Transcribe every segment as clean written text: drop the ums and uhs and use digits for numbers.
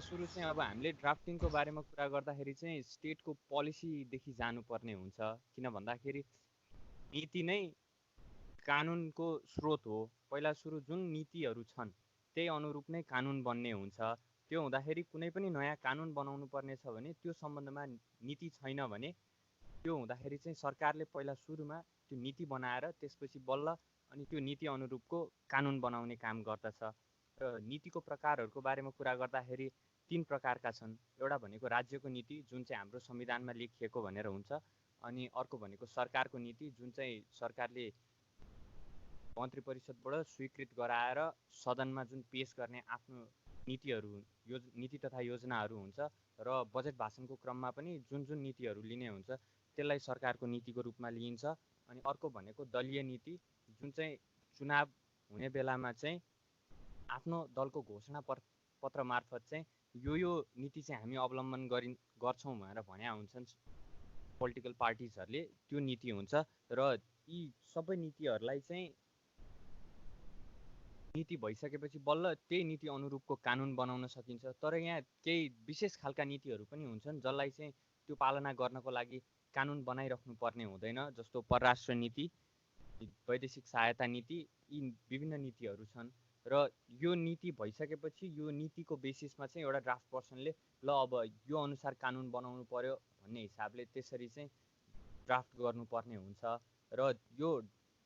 सुरु चाहिँ अब हामीले ड्राफ्टिङको बारेमा कुरा गर्दाखेरि चाहिँ स्टेटको पोलिसीदेखि जानुपर्ने हुन्छ। किन भन्दाखेरि नीति नै कानुनको स्रोत हो। पहिला सुरु जुन नीतिहरू छन् त्यही अनुरूप नै कानुन बन्ने हुन्छ। त्यो हुँदाखेरि कुनै पनि नयाँ कानुन बनाउनु पर्ने छ भने त्यो सम्बन्धमा नीति छैन भने त्यो हुँदाखेरि चाहिँ सरकारले पहिला सुरुमा त्यो नीति बनाएर त्यसपछि बल्ल अनि त्यो नीति अनुरूपको कानुन बनाउने काम गर्दछ। र नीतिको प्रकारहरूको बारेमा कुरा गर्दाखेरि 3 प्रकारका छन्। एउटा भनेको राज्यको नीति जुन चाहिँ हाम्रो संविधानमा लेखिएको भनेर हुन्छ। अनि अर्को भनेको सरकारको नीति जुन चाहिँ सरकारले मन्त्री परिषदबाट स्वीकृत गराएर सदनमा जुन पेश गर्ने आफ्नो नीतिहरू नीति तथा योजनाहरू हुन्छ र बजेट भाषणको क्रममा पनि जुन जुन नीतिहरू लिने हुन्छ त्यसलाई सरकारको नीतिको रूपमा लिइन्छ। अनि अर्को भनेको दलीय नीति जुन चाहिँ चुनाव हुने बेलामा चाहिँ आफ्नो दलको घोषणा पत्र मार्फत चाहिँ यो नीति चाहिँ हामी अवलम्बन गर्छौँ भनेर भन्या हुन्छन् पोलिटिकल पार्टिजहरूले। त्यो नीति हुन्छ र यी सबै नीतिहरूलाई चाहिँ नीति भइसकेपछि बल्ल त्यही नीति अनुरूपको कानुन बनाउन सकिन्छ। तर यहाँ केही विशेष खालका नीतिहरू पनि हुन्छन् जसलाई चाहिँ त्यो पालना गर्नको लागि कानुन बनाइराख्नु पर्ने हुँदैन। जस्तो परराष्ट्र नीति, वैदेशिक सहायता नीति, यी विभिन्न नीतिहरू छन्। र यो नीति भइसकेपछि यो नीतिको बेसिसमा चाहिँ एउटा ड्राफ्ट पर्सनले ल अब यो अनुसार कानुन बनाउनु पर्यो भन्ने हिसाबले त्यसरी चाहिँ ड्राफ्ट गर्नुपर्ने हुन्छ। र यो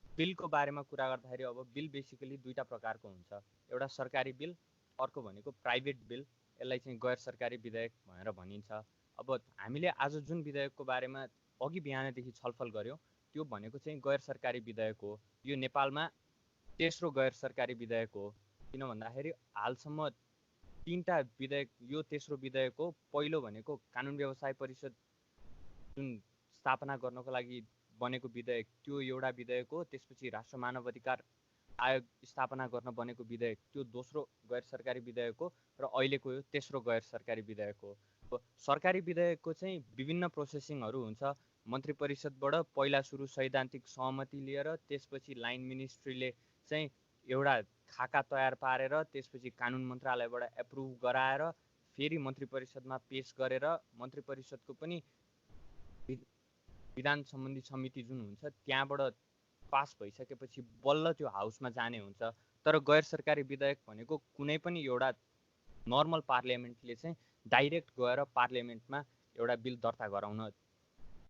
बिलको बारेमा कुरा गर्दाखेरि अब बिल बेसिकली 2टा प्रकारको हुन्छ। एउटा सरकारी बिल, अर्को भनेको प्राइभेट बिल। यसलाई चाहिँ गैर सरकारी विधेयक भनेर भनिन्छ। अब हामीले आज जुन विधेयकको बारेमा अघि बिहानदेखि छलफल गर्यौँ त्यो भनेको चाहिँ गैर सरकारी विधेयक हो। यो नेपालमा तेस्रो गैर सरकारी विधेयक हो। किन भन्दाखेरि हालसम्म 3टा विधेयक यो तेस्रो विधेयक हो। पहिलो भनेको कानुन व्यवसाय परिषद जुन स्थापना गर्नको लागि बनेको विधेयक त्यो एउटा विधेयक हो। त्यसपछि राष्ट्र मानव अधिकार आयोग स्थापना गर्न बनेको विधेयक त्यो दोस्रो गैर सरकारी विधेयक हो। र अहिलेको यो तेस्रो गैर सरकारी विधेयक हो। सरकारी विधेयकको चाहिँ विभिन्न प्रोसेसिङहरू हुन्छ। मन्त्री परिषदबाट पहिला सुरु सैद्धान्तिक सहमति लिएर त्यसपछि लाइन मिनिस्ट्रीले चाहिँ एउटा खाका तयार पारेर त्यसपछि कानुन मन्त्रालयबाट एप्रुभ गराएर फेरि मन्त्री परिषदमा पेश गरेर मन्त्री परिषदको पनि विधान सम्बन्धी समिति जुन हुन्छ त्यहाँबाट पास भइसकेपछि बल्ल त्यो हाउसमा जाने हुन्छ। तर गैर सरकारी विधेयक भनेको कुनै पनि एउटा नर्मल पार्लियामेन्टले चाहिँ डाइरेक्ट गएर पार्लियामेन्टमा एउटा बिल दर्ता गराउन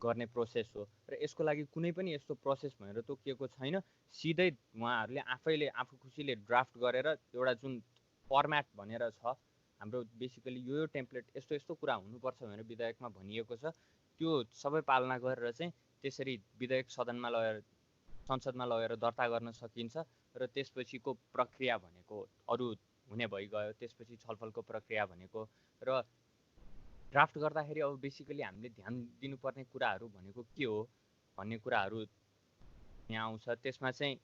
गर्ने प्रोसेस हो। र यसको लागि कुनै पनि यस्तो प्रोसेस भनेर तोकिएको छैन। सिधै उहाँहरूले आफैले आफू खुसीले ड्राफ्ट गरेर एउटा जुन फर्म्याट भनेर छ हाम्रो बेसिकली यो टेम्प्लेट यस्तो यस्तो कुरा हुनुपर्छ भनेर विधेयकमा भनिएको छ त्यो सबै पालना गरेर चाहिँ त्यसरी विधेयक संसदमा लगेर दर्ता गर्न सकिन्छ। र त्यसपछिको प्रक्रिया भनेको अरू हुने भइगयो। त्यसपछि छलफलको प्रक्रिया भनेको र ड्राफ्ट गर्दाखेरि अब बेसिकली हामीले ध्यान दिनुपर्ने कुराहरू भनेको के हो भन्ने कुराहरू यहाँ आउँछ। त्यसमा चाहिँ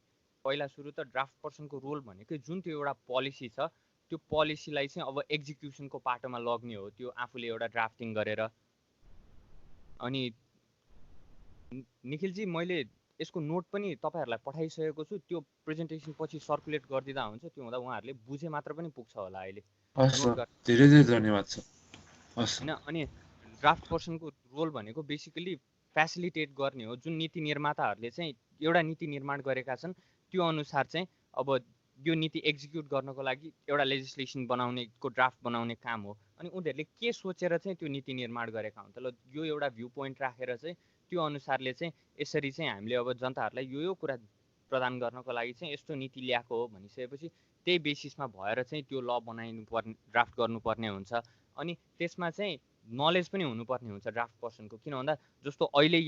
पहिला सुरु त ड्राफ्ट पर्सनको रोल भनेको जुन त्यो एउटा पोलिसी छ त्यो पोलिसीलाई चाहिँ अब एक्जिक्युसनको पाटोमा लग्ने हो। त्यो आफूले एउटा ड्राफ्टिङ गरेर। अनि निखिलजी मैले यसको नोट पनि तपाईँहरूलाई पठाइसकेको छु। त्यो प्रेजेन्टेसन पछि सर्कुलेट गरिदिँदा हुन्छ। त्यो हुँदा उहाँहरूले बुझे मात्र पनि पुग्छ होला अहिले। धेरै धेरै धन्यवाद छ। होइन अनि ड्राफ्ट पर्सनको रोल भनेको बेसिकली फेसिलिटेट गर्ने हो। जुन नीति निर्माताहरूले चाहिँ एउटा नीति निर्माण गरेका छन् त्यो अनुसार चाहिँ अब यो नीति एक्जिक्युट गर्नको लागि एउटा लेजिस्लेसन बनाउनेको ड्राफ्ट बनाउने काम हो। अनि उनीहरूले के सोचेर चाहिँ त्यो नीति निर्माण गरेका हुन् त ल यो एउटा भ्यू पोइन्ट राखेर चाहिँ त्यो अनुसारले चाहिँ यसरी चाहिँ हामीले अब जनताहरूलाई यो कुरा प्रदान गर्नको लागि चाहिँ यस्तो नीति ल्याएको हो भनिसकेपछि त्यही बेसिसमा भएर चाहिँ त्यो ल बनाइनु पर्ने ड्राफ्ट गर्नुपर्ने हुन्छ। अनि त्यसमा चाहिँ नलेज पनि हुनुपर्ने हुन्छ ड्राफ्ट पर्सनको। किन भन्दा जस्तो अहिले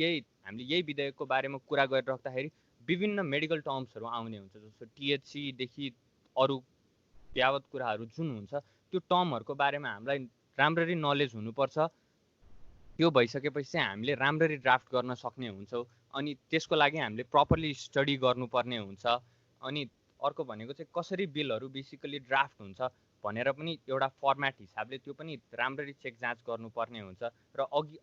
हामीले यही विधेयकको बारेमा कुरा गरिराख्दाखेरि विभिन्न मेडिकल टर्म्सहरू आउने हुन्छ। जस्तो THC देखि अरू यावत कुराहरू जुन हुन्छ त्यो टर्महरूको बारेमा हामीलाई राम्ररी नलेज हुनुपर्छ। त्यो भइसकेपछि चाहिँ हामीले राम्ररी ड्राफ्ट गर्न सक्ने हुन्छौँ। अनि त्यसको लागि हामीले प्रपरली स्टडी गर्नुपर्ने हुन्छ। अनि अर्को भनेको चाहिँ कसरी बिलहरू बेसिकली ड्राफ्ट हुन्छ भनेर पनि एउटा फर्म्याट हिसाबले त्यो पनि राम्ररी चेक जाँच गर्नुपर्ने हुन्छ। र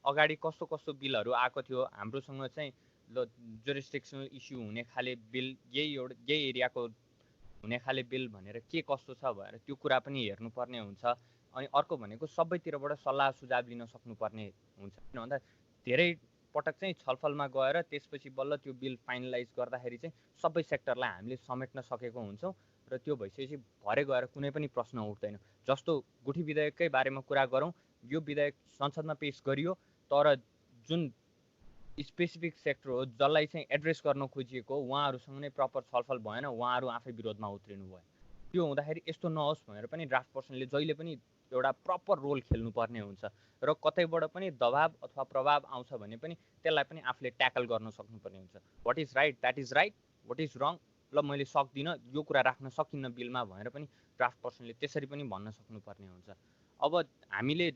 अगाडि कस्तो कस्तो बिलहरू आएको थियो हाम्रोसँग चाहिँ ल जुरिस्डिक्सनल इस्यु हुने खाले बिल यही एरियाको हुने खाले बिल भनेर के कस्तो छ भनेर त्यो कुरा पनि हेर्नुपर्ने हुन्छ। अनि अर्को भनेको सबैतिरबाट सल्लाह सुझाव लिन सक्नुपर्ने हुन्छ। किन भन्दा धेरै पटक चाहिँ छलफलमा गएर त्यसपछि बल्ल त्यो बिल फाइनलाइज गर्दाखेरि चाहिँ सबै सेक्टरलाई हामीले समेट्न सकेको हुन्छौँ र त्यो भइसकेपछि भरे गएर कुनै पनि प्रश्न उठ्दैन। जस्तो गुठी विधेयककै बारेमा कुरा गरौँ, यो विधेयक संसदमा पेश गरियो, तर जुन स्पेसिफिक सेक्टर हो जसलाई चाहिँ एड्रेस गर्न खोजिएको उहाँहरूसँग नै प्रपर छलफल भएन, उहाँहरू आफै विरोधमा उत्रिनु भयो। त्यो हुँदाखेरि यस्तो नहोस् भनेर पनि ड्राफ्ट पर्सनले जहिले पनि एउटा प्रपर रोल खेल्नुपर्ने हुन्छ र कतैबाट पनि दबाब अथवा प्रभाव आउँछ भने पनि त्यसलाई पनि आफूले ट्याकल गर्न सक्नुपर्ने हुन्छ। What is right that is right, what is wrong ल मैले सक्दिनँ, यो कुरा राख्न सकिन्न बिलमा भनेर पनि ड्राफ्ट पर्सनले त्यसरी पनि भन्न सक्नुपर्ने हुन्छ। अब हामीले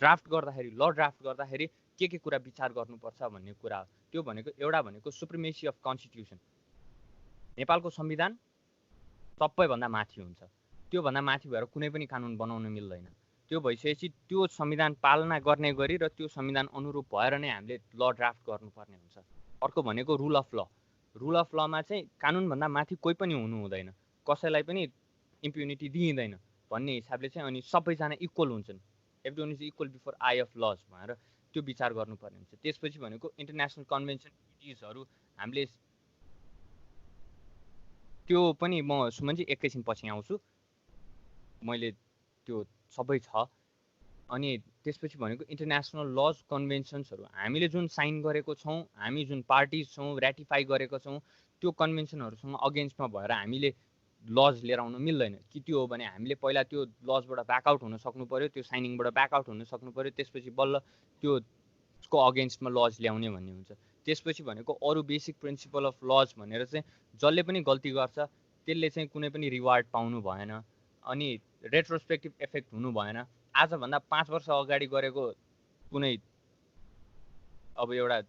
ड्राफ्ट गर्दाखेरि ल ड्राफ्ट गर्दाखेरि के कुरा विचार गर्नुपर्छ भन्ने कुरा हो। त्यो भनेको एउटा भनेको सुप्रिमेसी अफ कन्स्टिट्युसन, नेपालको संविधान सबैभन्दा माथि हुन्छ। त्योभन्दा माथि भएर कुनै पनि कानुन बनाउन मिल्दैन। त्यो भइसकेपछि त्यो संविधान पालना गर्ने गरी र त्यो संविधान अनुरूप भएर नै हामीले ल ड्राफ्ट गर्नुपर्ने हुन्छ। अर्को भनेको रुल अफ ल। रुल अफ लमा चाहिँ कानुनभन्दा माथि कोही पनि हुनु हुँदैन, कसैलाई पनि इम्प्युनिटी दिइँदैन भन्ने हिसाबले चाहिँ अनि सबैजना इक्वल हुन्छन्, everyone is equal before eye of law भनेर त्यो विचार गर्नुपर्ने हुन्छ। त्यसपछि भनेको इन्टरनेसनल कन्भेन्सन ट्रिटिजहरू हामीले त्यो पनि म सुमनजी एकैछिन पछि आउँछु, मैले त्यो सबै छ। अनि त्यसपछि भनेको इन्टरनेसनल लज कन्भेन्सन्सहरू हामीले जुन साइन गरेको छौँ, हामी जुन पार्टिज छौँ, ऱ्याटिफाई गरेको छौँ, त्यो कन्भेन्सनहरूसँग अगेन्स्टमा भएर हामीले लज लिएर आउनु मिल्दैन। कि त्यो हो भने हामीले पहिला त्यो लजबाट ब्याकआउट हुन सक्नु पऱ्यो, त्यो साइनिङबाट ब्याकआउट हुन सक्नु पऱ्यो, त्यसपछि बल्ल त्यसको अगेन्स्टमा लज ल्याउने भन्ने हुन्छ। त्यसपछि भनेको अरू बेसिक प्रिन्सिपल अफ लज भनेर चाहिँ जसले पनि गल्ती गर्छ त्यसले चाहिँ कुनै पनि रिवार्ड पाउनु भएन, अनि रेट्रोस्पेक्टिभ इफेक्ट हुनु भएन। आजभन्दा 5 वर्ष अगाडि गरेको कुनै अब एउटा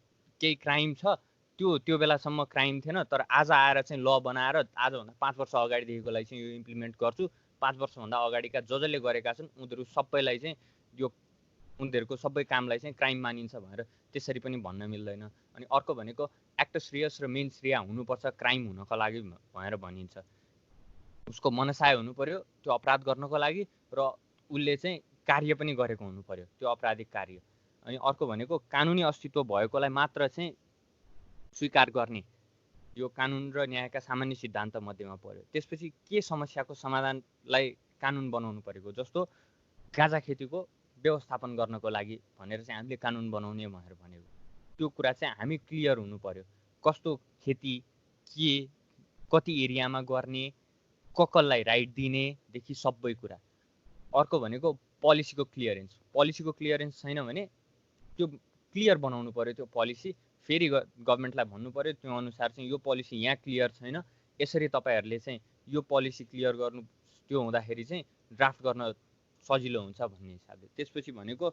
केही क्राइम छ, त्यो बेलासम्म क्राइम थिएन, तर आज आएर चाहिँ ल बनाएर आजभन्दा 5 वर्ष अगाडिदेखिकोलाई चाहिँ यो इम्प्लिमेन्ट गर्छु, 5 वर्षभन्दा अगाडिका जसले गरेका छन् उनीहरू सबैलाई चाहिँ यो उनीहरूको सबै कामलाई चाहिँ क्राइम मानिन्छ भनेर त्यसरी पनि भन्न मिल्दैन। अनि अर्को भनेको एक्टस रियस र मेन्स रिया हुनुपर्छ क्राइम हुनको लागि भनेर भनिन्छ। उसको मनसाय हुनु पर्यो त्यो अपराध गर्नको लागि, र उसले चाहिँ कार्य पनि गरेको हुनु पर्यो, त्यो अपराधिक कार्य। अनि अर्को भनेको कानुनी अस्तित्व भएकोलाई मात्र चाहिँ स्वीकार गर्ने, यो कानुन र न्यायका सामान्य सिद्धान्त मध्येमा पर्यो। त्यसपछि के समस्याको समाधानलाई कानुन बनाउनु परेको, जस्तो गाँजा खेतीको व्यवस्थापन गर्नको लागि भनेर चाहिँ हामीले कानुन बनाउने भनेर भनेको, त्यो कुरा चाहिँ हामी क्लियर हुनु पर्यो। कस्तो खेती, के कति एरियामा गर्ने, कसलाई राइट दिनेदेखि सबै कुरा। अर्को भनेको पोलिसीको क्लियरेन्स। पोलिसीको क्लियरेन्स छैन भने त्यो क्लियर बनाउनु पर्यो त्यो पोलिसी, फेरि गभर्मेन्टलाई भन्नु पर्यो त्यो अनुसार चाहिँ यो पोलिसी यहाँ क्लियर छैन, यसरी तपाईँहरूले चाहिँ यो पोलिसी क्लियर गर्नु, त्यो हुँदाखेरि चाहिँ ड्राफ्ट गर्न सजिलो हुन्छ भन्ने हिसाबले। त्यसपछि भनेको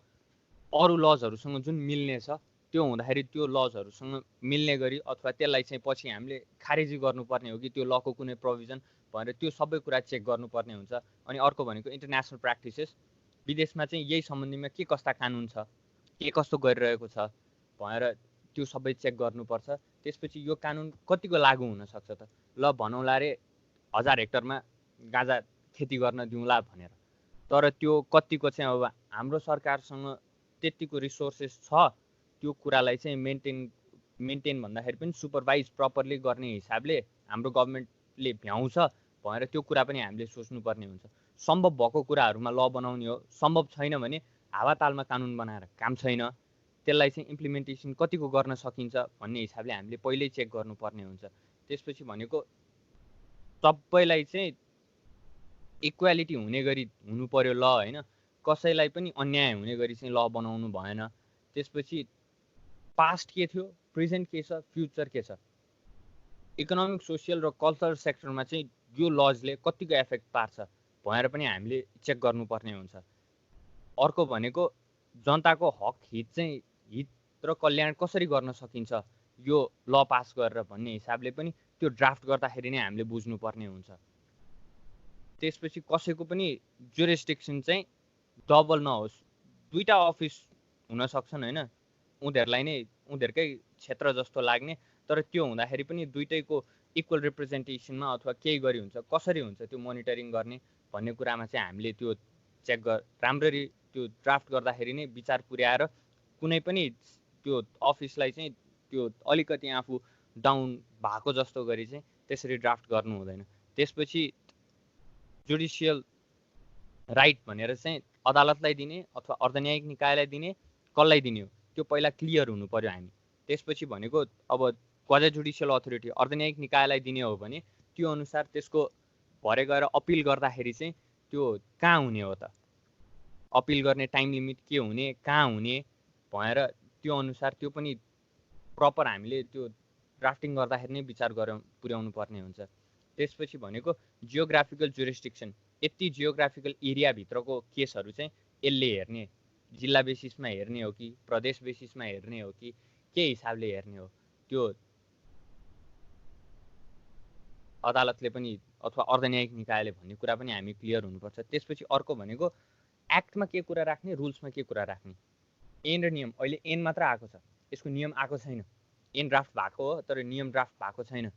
अरू लजहरूसँग जुन मिल्ने छ त्यो हुँदाखेरि त्यो लजहरूसँग मिल्ने गरी अथवा त्यसलाई चाहिँ पछि हामीले खारेजी गर्नुपर्ने हो कि त्यो लको कुनै प्रोभिजन भनेर त्यो सबै कुरा चेक गर्नुपर्ने हुन्छ। अनि अर्को भनेको इन्टरनेसनल प्र्याक्टिसेस, विदेशमा चाहिँ यही सम्बन्धीमा के कस्ता कानुन छ, के कस्तो गरिरहेको छ भनेर त्यो सबै चेक गर्नुपर्छ। त्यसपछि यो कानुन कतिको लागू हुनसक्छ त, ल भनौँला रे 1000 हेक्टरमा गाँजा खेती गर्न दिउँला भनेर, तर त्यो कतिको चाहिँ अब हाम्रो सरकारसँग त्यतिको रिसोर्सेस छ त्यो कुरालाई चाहिँ मेन्टेन भन्दाखेरि पनि सुपरभाइज प्रपरली गर्ने हिसाबले हाम्रो गभर्मेन्टले भ्याउँछ भनेर त्यो कुरा पनि हामीले सोच्नुपर्ने हुन्छ। सम्भव भएको कुराहरूमा ल बनाउने हो, सम्भव छैन भने हावातालमा कानुन बनाएर काम छैन, त्यसलाई चाहिँ इम्प्लिमेन्टेसन कतिको गर्न सकिन्छ भन्ने हिसाबले हामीले पहिल्यै चेक गर्नुपर्ने हुन्छ। त्यसपछि भनेको सबैलाई चाहिँ इक्वालिटी हुने गरी हुनु पर्यो ल, होइन, कसैलाई पनि अन्याय हुने गरी चाहिँ ल बनाउनु भएन। त्यसपछि पास्ट के थियो, प्रेजेन्ट के छ, फ्युचर के छ, इकोनोमिक सोसियल र कल्चरल सेक्टरमा चाहिँ यो लजले कतिको एफेक्ट पार्छ भनेर पनि हामीले चेक गर्नुपर्ने हुन्छ। अर्को भनेको जनताको हक हित र कल्याण कसरी गर्न सकिन्छ यो ल पास गरेर भन्ने हिसाबले पनि त्यो ड्राफ्ट गर्दाखेरि नै हामीले बुझ्नुपर्ने हुन्छ। त्यसपछि कसैको पनि जुरिस्डिक्सन चाहिँ डबल नहोस्, दुईटा अफिस हुन सक्छन् होइन, उनीहरूलाई नै उनीहरूकै क्षेत्र जस्तो लाग्ने, तर त्यो हुँदाखेरि पनि दुईटैको इक्वल रिप्रेजेन्टेसनमा अथवा केही गरी हुन्छ, कसरी हुन्छ त्यो मोनिटरिङ गर्ने भन्ने कुरामा चाहिँ हामीले त्यो राम्ररी त्यो ड्राफ्ट गर्दाखेरि नै विचार पुर्याएर कुनै पनि त्यो अफिसलाई चाहिँ त्यो अलिकति आफू डाउन भएको जस्तो गरी चाहिँ त्यसरी ड्राफ्ट गर्नु हुँदैन। त्यसपछि जुडिसियल राइट भनेर चाहिँ अदालतलाई दिने अथवा अर्धन्यायिक निकायलाई दिने कसलाई दिने हो त्यो पहिला क्लियर हुनु पर्यो हामी। त्यसपछि भनेको अब क्वाजा जुडिसियल अथोरिटी अर्धन्यायिक निकायलाई दिने हो भने त्यो अनुसार त्यसको भरे गएर अपिल गर्दाखेरि चाहिँ त्यो कहाँ हुने हो त, अपिल गर्ने टाइम लिमिट के हुने, कहाँ हुने भएर त्यो अनुसार त्यो पनि प्रपर हामीले त्यो ड्राफ्टिङ गर्दाखेरि नै विचार पुर्याउनु पर्ने हुन्छ। त्यसपछि भनेको जियोग्राफिकल जुरिस्डिक्सन, यति जियोग्राफिकल एरियाभित्रको केसहरू चाहिँ यसले हेर्ने, जिल्ला बेसिसमा हेर्ने हो कि प्रदेश बेसिसमा हेर्ने हो कि के हिसाबले हेर्ने हो त्यो अदालतले पनि अथवा अर्धन्यायिक निकायले भन्ने कुरा पनि हामी क्लियर हुनुपर्छ। त्यसपछि अर्को भनेको एक्टमा के कुरा राख्ने, रुल्समा के कुरा राख्ने। ऐन र नियम, अहिले ऐन मात्र आएको छ, यसको नियम आएको छैन। ऐन ड्राफ्ट भएको हो तर नियम ड्राफ्ट भएको छैन।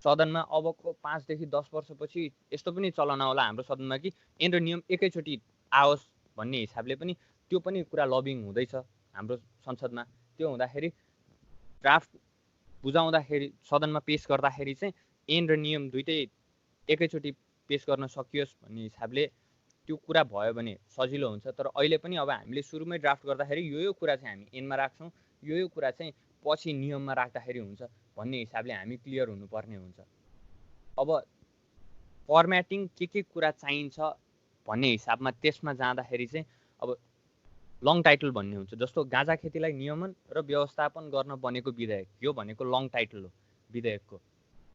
सदनमा अबको 5 देखि 10 वर्षपछि यस्तो पनि चलन होला हाम्रो सदनमा कि ऐन र नियम एकैचोटि आओस् भन्ने हिसाबले पनि त्यो पनि कुरा लबिङ हुँदैछ हाम्रो संसदमा। त्यो हुँदाखेरि ड्राफ्ट बुझाउँदाखेरि सदनमा पेश गर्दाखेरि चाहिँ ऐन र नियम दुइटै एकैचोटि पेश गर्न सकियोस् भन्ने हिसाबले त्यो कुरा भयो भने सजिलो हुन्छ। तर अहिले पनि अब हामीले सुरुमै ड्राफ्ट गर्दाखेरि यो कुरा चाहिँ हामी ऐनमा राख्छौँ, यो कुरा चाहिँ पछि नियममा राख्दाखेरि हुन्छ भन्ने हिसाबले हामी क्लियर हुनुपर्ने हुन्छ। अब फर्म्याटिङ के कुरा चाहिन्छ भन्ने हिसाबमा त्यसमा जाँदाखेरि चाहिँ अब लङ टाइटल भन्ने हुन्छ। जस्तो गाँजा खेतीलाई नियमन र व्यवस्थापन गर्न बनेको विधेयक, यो भनेको लङ टाइटल हो विधेयकको।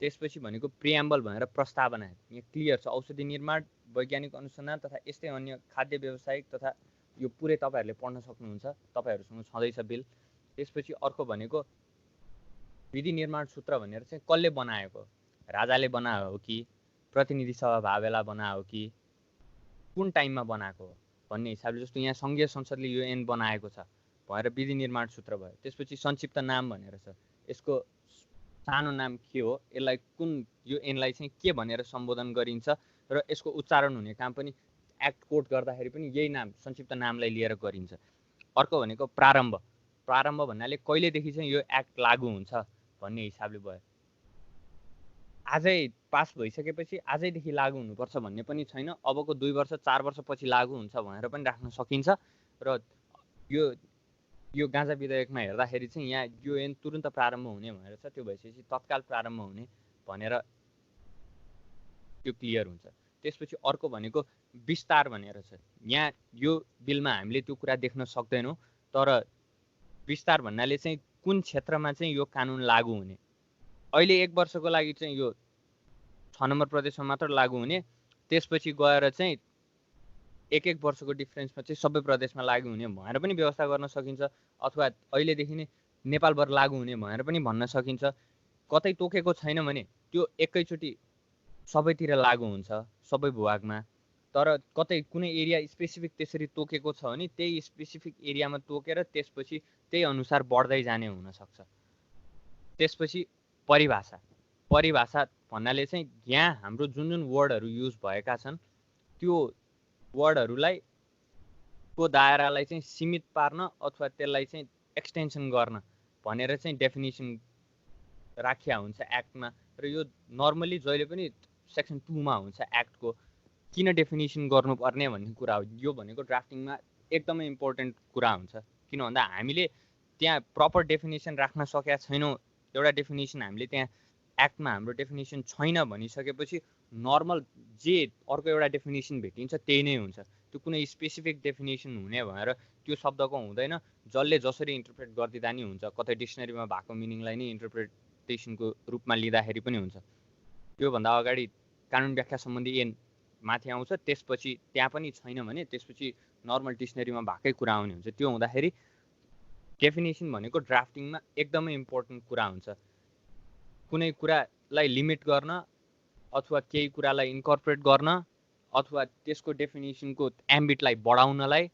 त्यसपछि भनेको प्रिएम्बल भनेर प्रस्तावना, यहाँ क्लियर छ औषधि निर्माण, वैज्ञानिक अनुसन्धान तथा यस्तै अन्य खाद्य व्यावसायिक तथा यो पुरै तपाईँहरूले पढ्न सक्नुहुन्छ, तपाईँहरूसँग छँदैछ बिल। त्यसपछि अर्को भनेको विधि निर्माण सूत्र भनेर चाहिँ कसले बनाएको, राजाले बनायो हो कि प्रतिनिधि सभा भावेला बनायो कि कुन टाइममा बनाएको हो भन्ने हिसाबले। जस्तो यहाँ सङ्घीय संसदले यो ऐन बनाएको छ भएर विधि निर्माण सूत्र भयो। त्यसपछि संक्षिप्त नाम भनेर छ, यसको सानो नाम के हो, यसलाई कुन यो ऐनलाई चाहिँ के भनेर सम्बोधन गरिन्छ र यसको उच्चारण हुने काम पनि एक्ट कोड गर्दाखेरि पनि यही नाम संक्षिप्त नामलाई लिएर गरिन्छ। अर्को भनेको प्रारम्भ, प्रारम्भ भन्नाले कहिलेदेखि चाहिँ यो एक्ट लागू हुन्छ भन्ने हिसाबले भयो। आजै पास भइसकेपछि आजैदेखि लागू हुनुपर्छ भन्ने पनि छैन, अबको 2 वर्ष 4 वर्षपछि लागू हुन्छ भनेर पनि राख्न सकिन्छ। र यो गाँजा विधेयकमा हेर्दाखेरि चाहिँ यहाँ यो ऐन तुरुन्त प्रारम्भ हुने भनेर छ, त्यो भइसकेपछि तत्काल प्रारम्भ हुने भनेर त्यो क्लियर हुन्छ। त्यसपछि अर्को भनेको विस्तार भनेर छ, यहाँ यो बिलमा हामीले त्यो कुरा देख्न सक्दैनौँ। तर विस्तार भन्नाले चाहिँ कुन क्षेत्रमा चाहिँ यो कानुन लागू हुने। अहिले 1 वर्षको लागि चाहिँ यो 6 नम्बर प्रदेशमा मात्र लागू हुने, त्यसपछि गएर चाहिँ 1-1 वर्षको डिफ्रेन्समा चाहिँ सबै प्रदेशमा लागू हुने भनेर पनि व्यवस्था गर्न सकिन्छ। अथवा अहिलेदेखि नै नेपालभर लागू हुने भनेर पनि भन्न सकिन्छ। कतै तोकेको छैन भने त्यो एकैचोटि सबैतिर लागू हुन्छ सबै भूभागमा। तर कतै कुनै एरिया स्पेसिफिक त्यसरी तोकेको छ भने त्यही स्पेसिफिक एरियामा तोकेर त्यसपछि त्यही अनुसार बढ्दै जाने हुनसक्छ। त्यसपछि परिभाषा, परिभाषा भन्नाले चाहिँ यहाँ हाम्रो जुन जुन वर्डहरू युज भएका छन् त्यो वर्डहरूलाई को दायरालाई चाहिँ सीमित पार्न अथवा त्यसलाई चाहिँ एक्सटेन्सन गर्न भनेर चाहिँ डेफिनेसन राखिया हुन्छ एक्टमा। र यो नर्मली जहिले पनि सेक्सन 2 मा हुन्छ एक्टको। किन डेफिनेसन गर्नुपर्ने भन्ने कुरा हो, यो भनेको ड्राफ्टिङमा एकदमै इम्पोर्टेन्ट कुरा हुन्छ। किन भन्दा हामीले त्यहाँ प्रपर डेफिनेसन राख्न सकेका छैनौँ, एउटा डेफिनेसन हामीले त्यहाँ एक्टमा हाम्रो डेफिनेसन छैन भनिसकेपछि नर्मल जे अर्को एउटा डेफिनेसन भेटिन्छ त्यही नै हुन्छ। त्यो कुनै स्पेसिफिक डेफिनेसन हुने भनेर त्यो शब्दको हुँदैन, जसले जसरी इन्टरप्रेट गरिदिँदा नि हुन्छ। कतै डिक्सनरीमा भएको मिनिङलाई नै इन्टरप्रेटेसनको रूपमा लिँदाखेरि पनि हुन्छ। त्योभन्दा अगाडि कानुन व्याख्या सम्बन्धी ऐन माथि आउँछ, त्यसपछि त्यहाँ पनि छैन भने त्यसपछि नर्मल डिक्सनरीमा भएकै कुरा आउने हुन्छ। त्यो हुँदाखेरि डेफिनेसन भनेको ड्राफ्टिङमा एकदमै इम्पोर्टेन्ट कुरा हुन्छ। कुनै कुरालाई लिमिट गर्न अथवा केही कुरालाई इन्कर्पोरेट गर्न अथवा त्यसको डेफिनेसनको एम्बिटलाई बढाउनलाई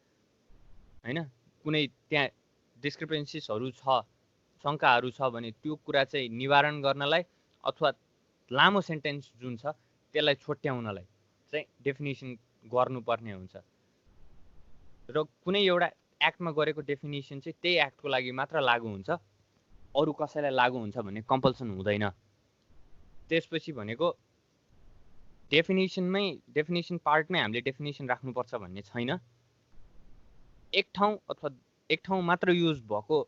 हैन, कुनै त्यहाँ डिस्क्रिपेन्सीजहरू छ, शङ्काहरू छ भने त्यो कुरा चाहिँ निवारण गर्नलाई अथवा लामो सेन्टेन्स जुन छ त्यसलाई छोट्याउनलाई चाहिँ डेफिनेसन गर्नुपर्ने हुन्छ र कुनै एउटा एक्टमा गरेको डेफिनेसन चाहिँ त्यही एक्टको लागि मात्र लागू हुन्छ, अरू कसैलाई लागू हुन्छ भन्ने कम्पल्सन हुँदैन। त्यसपछि भनेको डेफिनेसन पार्टमै हामीले डेफिनेसन राख्नुपर्छ भन्ने छैन। एक ठाउँ मात्र युज भएको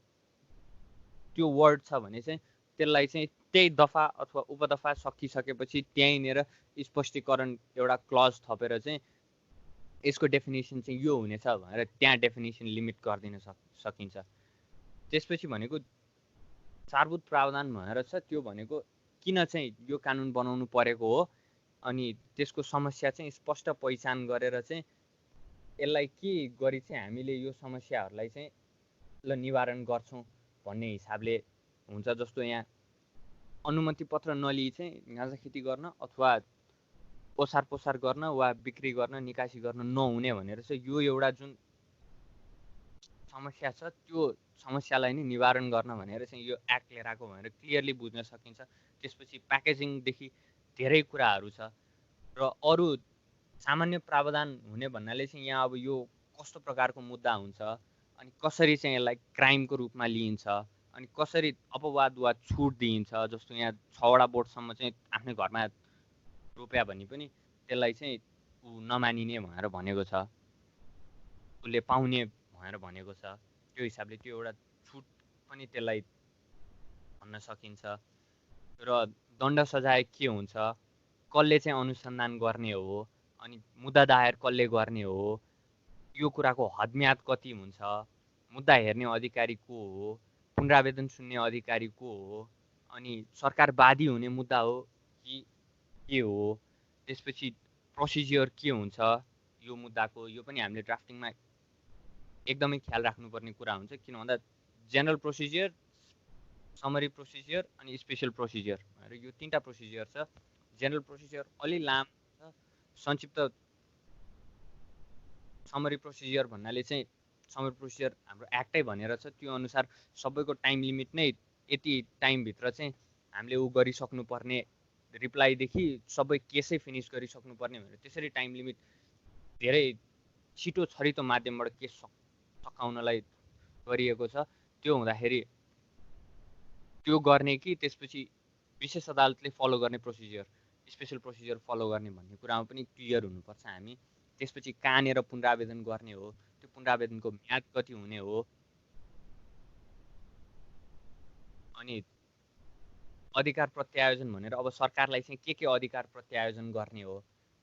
त्यो वर्ड छ भने चाहिँ त्यसलाई चाहिँ त्यही दफा अथवा उपदफा सकिसकेपछि त्यहीँनिर स्पष्टीकरण एउटा क्लज थपेर चाहिँ यसको डेफिनेसन चाहिँ यो हुनेछ भनेर त्यहाँ डेफिनेसन लिमिट गरिदिन सकिन्छ। त्यसपछि भनेको सारभूत प्रावधान भनेर छ, त्यो भनेको किन चाहिँ यो कानुन बनाउनु परेको हो अनि त्यसको समस्या चाहिँ स्पष्ट पहिचान गरेर चाहिँ यसलाई के गरी चाहिँ हामीले यो समस्याहरूलाई चाहिँ ल निवारण गर्छौँ भन्ने हिसाबले हुन्छ। जस्तो यहाँ अनुमति पत्र नलिई चाहिँ गाँजा खेती गर्न अथवा ओसार पोसार गर्न वा बिक्री गर्न निकासी गर्न नहुने भनेर चाहिँ यो एउटा जुन समस्या छ त्यो समस्यालाई नै निवारण गर्न भनेर चाहिँ यो एक्ट लिएर आएको भनेर क्लियरली बुझ्न सकिन्छ। त्यसपछि प्याकेजिङदेखि धेरै कुराहरू छ र अरू सामान्य प्रावधान हुने भन्नाले चाहिँ यहाँ अब यो कस्तो प्रकारको मुद्दा हुन्छ अनि कसरी चाहिँ यसलाई क्राइमको रूपमा लिइन्छ अनि कसरी अपवाद वा छुट दिइन्छ। जस्तो यहाँ 6वटा बोटसम्म चाहिँ आफ्नै घरमा रोप्या भने पनि त्यसलाई चाहिँ ऊ नमानिने भनेर भनेको छ, उसले पाउने भनेर भनेको छ। त्यो हिसाबले त्यो एउटा छुट पनि त्यसलाई भन्न सकिन्छ। र दण्ड सजाय के हुन्छ, कसले चाहिँ अनुसन्धान गर्ने हो अनि मुद्दा दायर कसले गर्ने हो, यो कुराको हदम्याद कति हुन्छ, मुद्दा हेर्ने अधिकारी को हो, पुनरावेदन सुन्ने अधिकारी को हो, अनि सरकारवादी हुने मुद्दा हो कि के हो, त्यसपछि प्रोसिजियर के हुन्छ यो मुद्दाको, यो पनि हामीले ड्राफ्टिङमा एकदमै ख्याल राख्नुपर्ने कुरा हुन्छ। किन भन्दा जेनरल प्रोसिजियर, समरी प्रोसिजियर अनि स्पेशल प्रोसिजियर भनेर यो 3टा प्रोसिजियर छ। जेनरल प्रोसिजियर अलि लामो छ, संक्षिप्त समरी प्रोसिजियर भन्नाले चाहिँ समरी प्रोसिजियर हाम्रो एक्टै भनेर छ, त्यो अनुसार सबैको टाइम लिमिट नै यति टाइमभित्र चाहिँ हामीले ऊ गरिसक्नुपर्ने, रिप्लाईदेखि सबै केसै फिनिस गरिसक्नुपर्ने भनेर त्यसरी टाइम लिमिट धेरै छिटो छरितो माध्यमबाट केस सकाउनलाई गरिएको छ। त्यो हुँदाखेरि त्यो गर्ने कि त्यसपछि विशेष अदालतले फलो गर्ने प्रोसिजियर, स्पेशल प्रोसिजियर फलो गर्ने भन्ने कुरामा पनि क्लियर हुनुपर्छ हामी। त्यसपछि कहाँनिर पुनरावेदन गर्ने हो, त्यो पुनरावेदनको म्याद कति हुने हो, अनि अधिकार प्रत्यायोजन भनेर अब सरकारलाई चाहिँ के अधिकार प्रत्यायोजन गर्ने हो,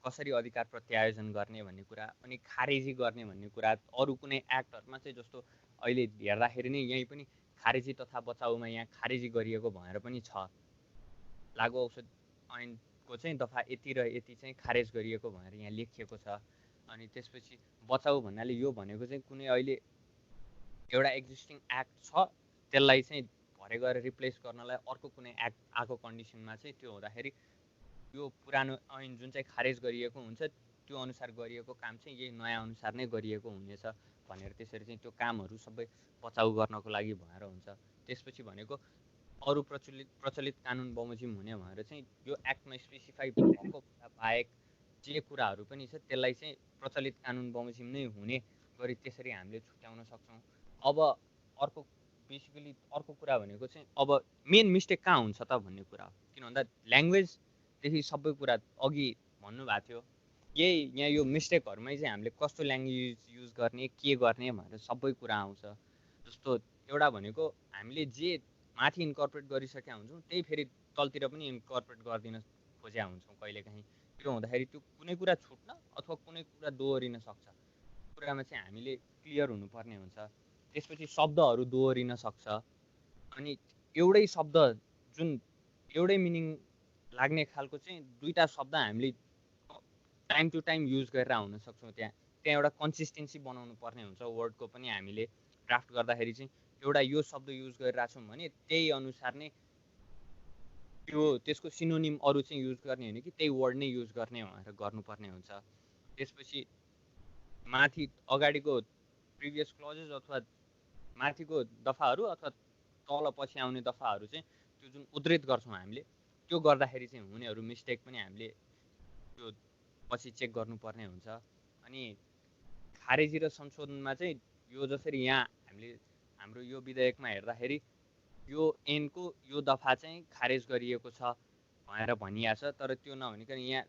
कसरी अधिकार प्रत्यायोजन गर्ने भन्ने कुरा, अनि खारेजी गर्ने भन्ने कुरा। अरू कुनै एक्टहरूमा चाहिँ जस्तो अहिले हेर्दाखेरि नै यहीँ पनि खारेजी तथा बचाउमा यहाँ खारेजी गरिएको भनेर पनि छ, लागु औषध ऐनको चाहिँ दफा यति र यति चाहिँ खारेज गरिएको भनेर यहाँ लेखिएको छ। अनि त्यसपछि बचाउ भन्नाले यो भनेको चाहिँ कुनै अहिले एउटा एक्जिस्टिङ एक्ट छ त्यसलाई चाहिँ भरे गएर रिप्लेस गर्नलाई अर्को कुनै एक्ट आएको कन्डिसनमा चाहिँ त्यो हुँदाखेरि यो पुरानो ऐन जुन चाहिँ खारेज गरिएको हुन्छ त्यो अनुसार गरिएको काम चाहिँ यही नयाँ अनुसार नै गरिएको हुनेछ भनेर त्यसरी चाहिँ त्यो कामहरू सबै बचाउ गर्नको लागि भएर हुन्छ। त्यसपछि भनेको अरू प्रचलित कानुन बमोजिम हुने भनेर चाहिँ यो एक्टमा स्पेसिफाई भएको कुरा बाहेक जे कुराहरू पनि छ त्यसलाई चाहिँ प्रचलित कानुन बमोजिम नै हुने गरी त्यसरी हामीले छुट्याउन सक्छौँ। अब बेसिकली अर्को कुरा भनेको चाहिँ अब मेन मिस्टेक कहाँ हुन्छ त भन्ने कुरा हो। किन भन्दा ल्याङ्ग्वेजदेखि सबै कुरा अघि भन्नुभएको थियो, यही यहाँ यो मिस्टेकहरूमै चाहिँ हामीले कस्तो ल्याङ्ग्वेज युज गर्ने के गर्ने भनेर सबै कुरा आउँछ। जस्तो एउटा भनेको हामीले जे माथि इन्कर्पोरेट गरिसकेका हुन्छौँ त्यही फेरि तलतिर पनि इन्कर्पोरेट गरिदिन खोजेका हुन्छौँ कहिलेकाहीँ। त्यो हुँदाखेरि त्यो कुनै कुरा छुट्न अथवा कुनै कुरा दोहोरिन सक्छ, कुरामा चाहिँ हामीले क्लियर हुनुपर्ने हुन्छ। त्यसपछि शब्दहरू दोहोरिन सक्छ, अनि एउटै शब्द जुन एउटै मिनिङ लाग्ने खालको चाहिँ 2टा शब्द हामीले टाइम टु टाइम युज गरेर हुन सक्छौँ। त्यहाँ एउटा कन्सिस्टेन्सी बनाउनु पर्ने हुन्छ वर्डको पनि। हामीले ड्राफ्ट गर्दाखेरि चाहिँ एउटा यो शब्द युज गरिरहेको छौँ भने त्यही अनुसार नै त्यसको सिनोनिम अरू चाहिँ युज गर्ने होइन कि त्यही वर्ड नै युज गर्ने भनेर गर्नुपर्ने हुन्छ। त्यसपछि माथि अगाडिको प्रिभियस क्लजेस अथवा माथिको दफाहरू अथवा तल पछि आउने दफाहरू चाहिँ त्यो जुन उद्धृत गर्छौँ हामीले त्यो गर्दाखेरि चाहिँ हुनेहरू मिस्टेक पनि हामीले त्यो पछि चेक गर्नुपर्ने हुन्छ। अनि खारेजी र संशोधनमा चाहिँ यो जसरी यहाँ हाम्रो यो विधेयकमा हेर्दाखेरि यो ऐनको यो दफा चाहिँ खारेज गरिएको छ भनेर भनिएको छ, तर त्यो नभनिकन यहाँ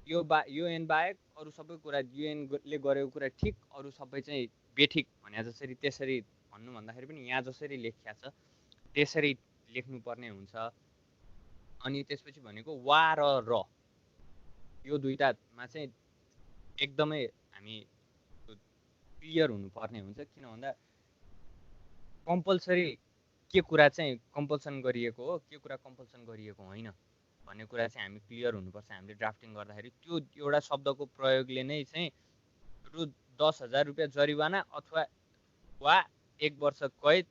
यो ऐन बाहेक अरू सबै कुरा युएनले गरेको कुरा ठिक, अरू सबै चाहिँ बेठिक भने जसरी त्यसरी भन्नु भन्दाखेरि पनि यहाँ जसरी लेखिया छ त्यसरी लेख्नुपर्ने हुन्छ। अनि त्यसपछि भनेको वा र यो दुईटामा चाहिँ एकदमै हामी क्लियर हुनुपर्ने हुन्छ। किन भन्दा कम्पलसरी के कुरा चाहिँ कम्पल्सन गरिएको हो, के कुरा कम्पल्सन गरिएको होइन भन्ने कुरा चाहिँ हामी क्लियर हुनुपर्छ। हामीले ड्राफ्टिङ गर्दाखेरि त्यो एउटा शब्दको प्रयोगले नै चाहिँ रु 10,000 रुपियाँ जरिवाना अथवा वा 1 वर्ष कैद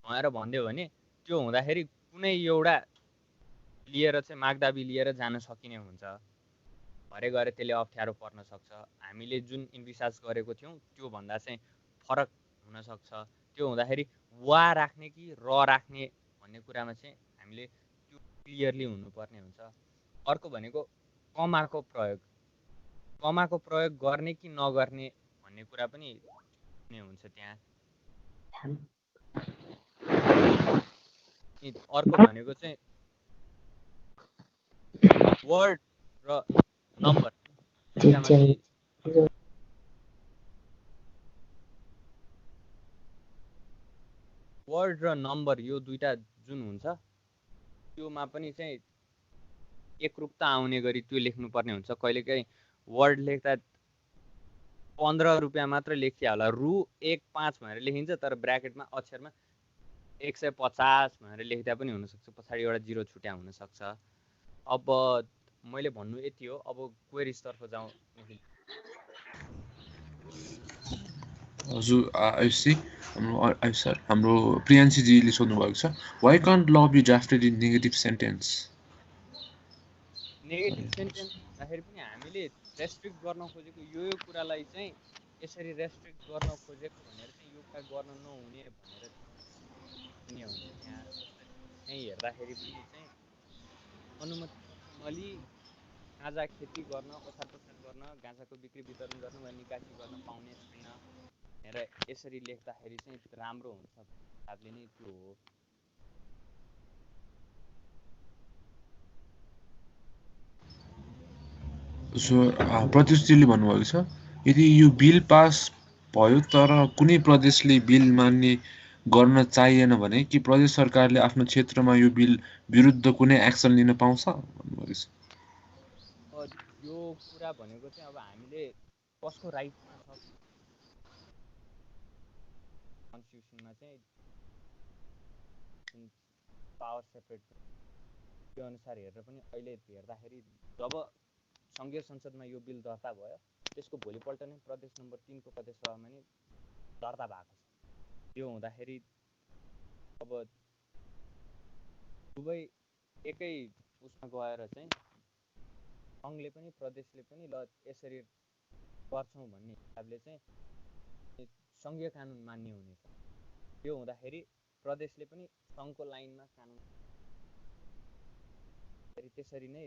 भनेर भनिदियो भने त्यो हुँदाखेरि कुनै एउटा लिएर चाहिँ मागदाबी लिएर जान सकिने हुन्छ। भरे गएर त्यसले अप्ठ्यारो पर्न सक्छ। हामीले जुन इन्भिसाज गरेको थियौँ त्यो भन्दा चाहिँ फरक हुन सक्छ। त्यो हुँदाखेरि वा राख्ने कि र राख्ने भन्ने कुरामा चाहिँ हामीले त्यो क्लियरली हुनुपर्ने हुन्छ। अर्को भनेको कमाको प्रयोग गर्ने कि नगर्ने भन्ने कुरा पनि हुन्छ त्यहाँ। अर्को भनेको चाहिँ वर्ड र नम्बर, वर्ड र नम्बर यो दुईटा जुन हुन्छ त्योमा पनि चाहिँ एकरूपता आउने गरी त्यो लेख्नुपर्ने हुन्छ। कहिलेकाहीँ वर्ड लेख्दा 15 रुपियाँ मात्र लेखिया होला, रु 1.5 भनेर लेखिन्छ, तर ब्राकेटमा अक्षरमा 150 भनेर लेख्दा पनि हुनसक्छ, पछाडि एउटा जिरो छुट्या हुनसक्छ। अब मैले भन्नु यति हो। अब क्वेरिजतर्फ जाउँ। हजुर आयुषजी, हाम्रो प्रियान्सीजीले सोध्नु भएको छ, why can't law be drafted in negative sentence? Negative sentence भन्दाखेरि पनि हामीले रेस्ट्रिक्ट गर्न खोजेको यो कुरालाई चाहिँ यसरी रेस्ट्रिक्ट गर्न खोजेको भनेर चाहिँ यो कुरा गर्न नहुने भनेर हुन्छ। त्यहाँ हेर्दाखेरि पनि चाहिँ अनुमति नलिई गाँजा खेती गर्न, ओसार पसार गर्न, गाँजाको बिक्री वितरण गर्न वा निकासी गर्न पाउने छैन भनेर यसरी लेख्दाखेरि चाहिँ राम्रो हुन्छ हिसाबले नै त्यो हो। प्रत्युषजीले भन्नुभएको छ, यदि यो बिल पास भयो तर कुनै प्रदेशले बिल मान्ने गर्न चाहिएन भने कि प्रदेश सरकारले आफ्नो क्षेत्रमा यो बिल विरुद्ध कुनै एक्सन लिन पाउँछ भन्नुभएको छ। यो कुरा भनेको चाहिँ अब हामीले कसको राइटमा छ कन्स्टिट्युसनमा चाहिँ पावर सेपरेट त्यो अनुसार हेरेर पनि अहिले हेर्दाखेरि जब सङ्घीय संसदमा यो बिल दर्ता भयो त्यसको भोलिपल्ट नै प्रदेश नम्बर 3 को प्रदेश सभामा नै दर्ता भएको छ। त्यो हुँदाखेरि अब दुवै एकै उसमा गएर चाहिँ सङ्घले पनि प्रदेशले पनि ल यसरी गर्छौँ भन्ने हिसाबले चाहिँ सङ्घीय कानुन मान्ने हुनेछ। त्यो हुँदाखेरि प्रदेशले पनि सङ्घको लाइनमा कानुन त्यसरी नै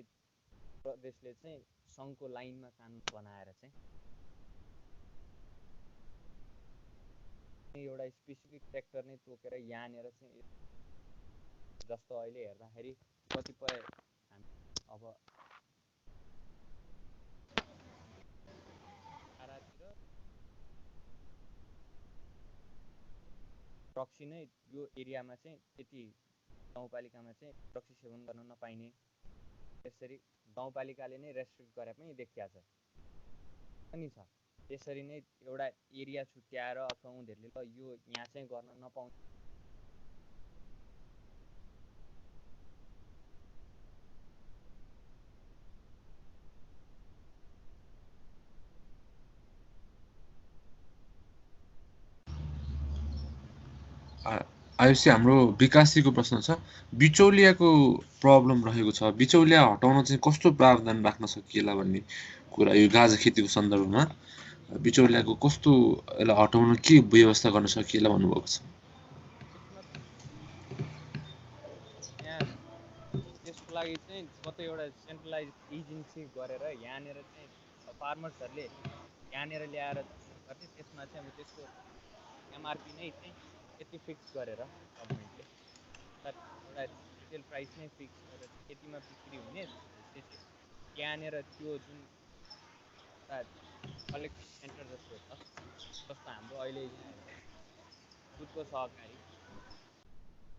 प्रदेशले चाहिँ सङ्घको लाइनमा कानुन बनाएर चाहिँ एउटा स्पेसिफिक सेक्टर नै तोकेर यहाँनिर चाहिँ जस्तो अहिले हेर्दाखेरि कतिपय अब रक्सी नै यो एरियामा चाहिँ यति गाउँपालिकामा चाहिँ रक्सी सेवन गर्न नपाइने त्यसरी गाउँपालिकाले नै रेस्ट्रिक्ट गरे पनि देखिया छ पनि छ। त्यसरी नै एउटा एरिया छुट्याएर अथवा उनीहरूले ल यो यहाँ चाहिँ गर्न नपाउने आयुषी, हाम्रो विकासीको प्रश्न छ, बिचौलियाको प्रब्लम रहेको छ, बिचौलिया हटाउन चाहिँ कस्तो प्रावधान राख्न सकिएला भन्ने कुरा यो गाँजा खेतीको सन्दर्भमा बिचौलियाको कस्तो यसलाई हटाउन के व्यवस्था गर्न सकिएला भन्नुभएको छ। त्यसको लागि चाहिँ कतै एउटा सेन्ट्रलाइज एजेन्सी गरेर यहाँनिर चाहिँ अब फार्मर्सहरूले यहाँनिर ल्याएर गर्ने, त्यसमा चाहिँ अब त्यसको एमआरपी नै चाहिँ यति फिक्स गरेर गभर्मेन्टले एउटा रिटेल प्राइस नै फिक्स गरेर यतिमा बिक्री हुने, त्यसै यहाँनिर त्यो जुन एउटा कलेक्सन सेन्टर जस्तो छ, जस्तो हाम्रो अहिले यहाँ हेर्दा दुधको सहकारी,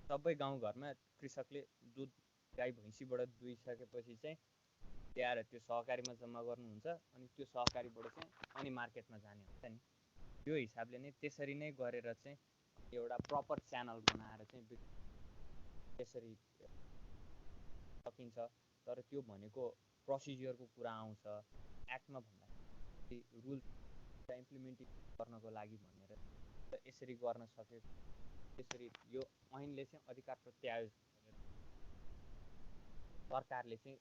सबै गाउँघरमा कृषकले दुध गाई भैँसीबाट दुहिसकेपछि चाहिँ ल्याएर त्यो सहकारीमा जम्मा गर्नुहुन्छ, अनि त्यो सहकारीबाट चाहिँ अनि मार्केटमा जाने हुन्छ नि। त्यो हिसाबले नै त्यसरी नै गरेर चाहिँ एउटा प्रपर च्यानल बनाएर चाहिँ त्यसरी सकिन्छ। तर त्यो भनेको प्रोसिजरको कुरा आउँछ, एक्टमा भन्दाखेरि रुल इम्प्लिमेन्टेसन गर्नको लागि भनेर यसरी गर्न सके। त्यसरी यो ऐनले चाहिँ अधिकार प्रत्यायोजन गरेर सरकारले चाहिँ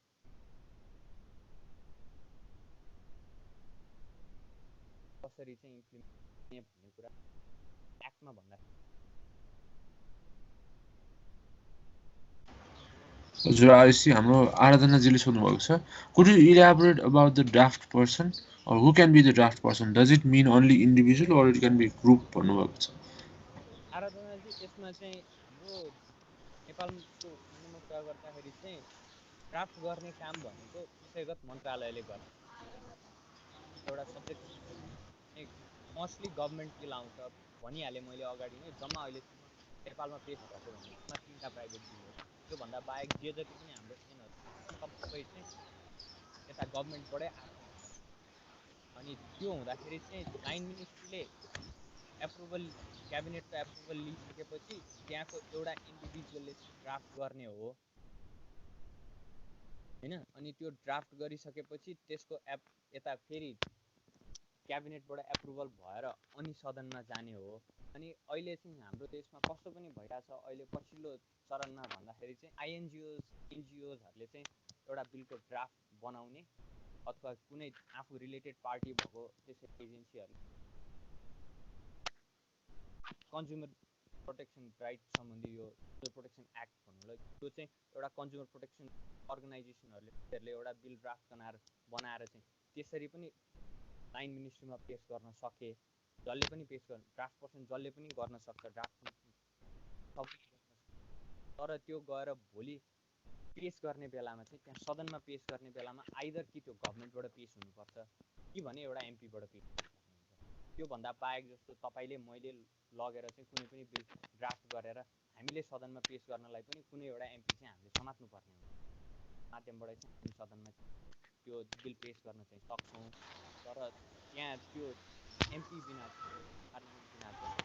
कसरी चाहिँ इम्प्लिमेन्ट भन्ने कुरा एक्टमा भन्दा। हजुर, आयुषी हाम्रो आराधनाजीले सोध्नुभएको छ, could you elaborate about the draft person or who can be the draft person? Does it mean only individual or it can be group भन्नुभएको छ। आराधनाजी, यसमा चाहिँ हाम्रो नेपालको कानुनमा कुरा गर्दाखेरि चाहिँ ड्राफ्ट गर्ने काम भनेको विषयगत मन्त्रालयले गर्छ। एउटा सब्जेक्ट मोस्टली गभर्मेन्ट बिल आउँछ, भनिहालेँ मैले अगाडि नै, जम्मा अहिलेसम्म नेपालमा पेस भएको भनेको 3टा प्राइभेट बिल हो। त्योभन्दा बाहेक जे जति पनि हाम्रो ऐनहरू सबै चाहिँ यता गभर्मेन्टबाटै आएको हुन्छ। अनि त्यो हुँदाखेरि चाहिँ 9 मिनिस्ट्रीले एप्रुभल, क्याबिनेटको एप्रुभल लिइसकेपछि त्यहाँको एउटा इन्डिभिजुअलले ड्राफ्ट गर्ने हो होइन। अनि त्यो ड्राफ्ट गरिसकेपछि त्यसको यता फेरि क्याबिनेटबाट एप्रुभल भएर अनि सदनमा जाने हो। अनि अहिले चाहिँ हाम्रो देशमा कस्तो पनि भइरहेछ, अहिले पछिल्लो चरणमा भन्दाखेरि चाहिँ एनजिओजहरूले चाहिँ एउटा बिलको ड्राफ्ट बनाउने अथवा कुनै आफू रिलेटेड पार्टी भएको त्यसै एजेन्सीहरूले कन्ज्युमर प्रोटेक्सन राइट सम्बन्धी यो प्रोटेक्सन एक्ट भन्नुलाई, त्यो चाहिँ एउटा कन्ज्युमर प्रोटेक्सन अर्गनाइजेसनहरूले एउटा बिल ड्राफ्ट बनाएर चाहिँ त्यसरी पनि 9 मिनिस्ट्रीमा पेस गर्न सके, जसले पनि पेस गर्न, ड्राफ्ट पर्सन जसले पनि गर्न सक्छ ड्राफ्ट। तर त्यो गएर भोलि पेस गर्ने बेलामा चाहिँ त्यहाँ सदनमा पेस गर्ने बेलामा आइदर कि त्यो गभर्मेन्टबाट पेस हुनुपर्छ कि भने एउटा एमपीबाट पेस हुनुपर्छ। त्योभन्दा बाहेक जस्तो तपाईँले मैले लगेर चाहिँ कुनै पनि बिल ड्राफ्ट गरेर हामीले सदनमा पेस गर्नलाई पनि कुनै एउटा एमपी चाहिँ हामीले समात्नुपर्ने हुन्छ, माध्यमबाट चाहिँ हामी सदनमा त्यो बिल पेस गर्न चाहिँ सक्छौँ। तर त्यहाँ त्यो एमपी बिना, पार्लियामेन्ट बिना चाहिँ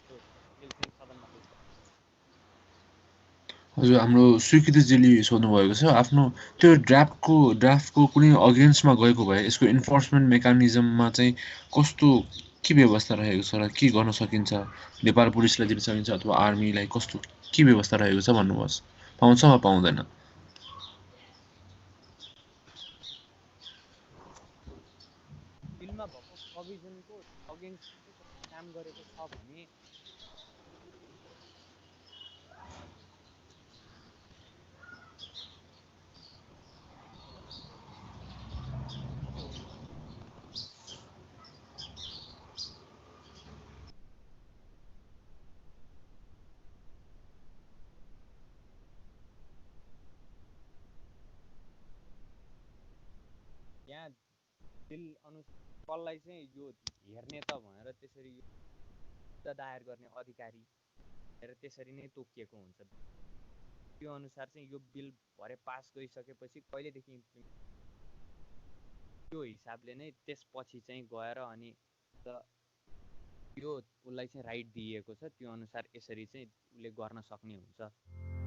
त्यो बिल चाहिँ सदनमा पेस गर्छ। हजुर, हाम्रो स्वीकृतिजीले सोध्नुभएको छ, आफ्नो त्यो ड्राफ्टको कुनै अगेन्स्टमा गएको भए यसको इन्फोर्समेन्ट मेकानिजममा चाहिँ कस्तो के व्यवस्था रहेको छ र के गर्न सकिन्छ? नेपाल पुलिसलाई दिन सकिन्छ अथवा आर्मीलाई कस्तो के व्यवस्था रहेको छ भन्नुहोस्, पाउँछ वा पाउँदैन? बिलमा भएको प्रोभिजनको अगेन्स्टमा चाहिँ काम गरेको छ भने यहाँ बिल अनुसार कसलाई चाहिँ यो हेर्ने त भनेर त्यसरी यो दायर गर्ने अधिकारी भनेर त्यसरी नै तोकिएको हुन्छ। त्यो अनुसार चाहिँ यो बिल भरे पास गरिसकेपछि कहिलेदेखि इम्प्लिमेन्ट, त्यो हिसाबले नै त्यसपछि चाहिँ गएर अनि यो उसलाई चाहिँ राइट दिइएको छ, त्यो अनुसार यसरी चाहिँ उसले गर्न सक्ने हुन्छ।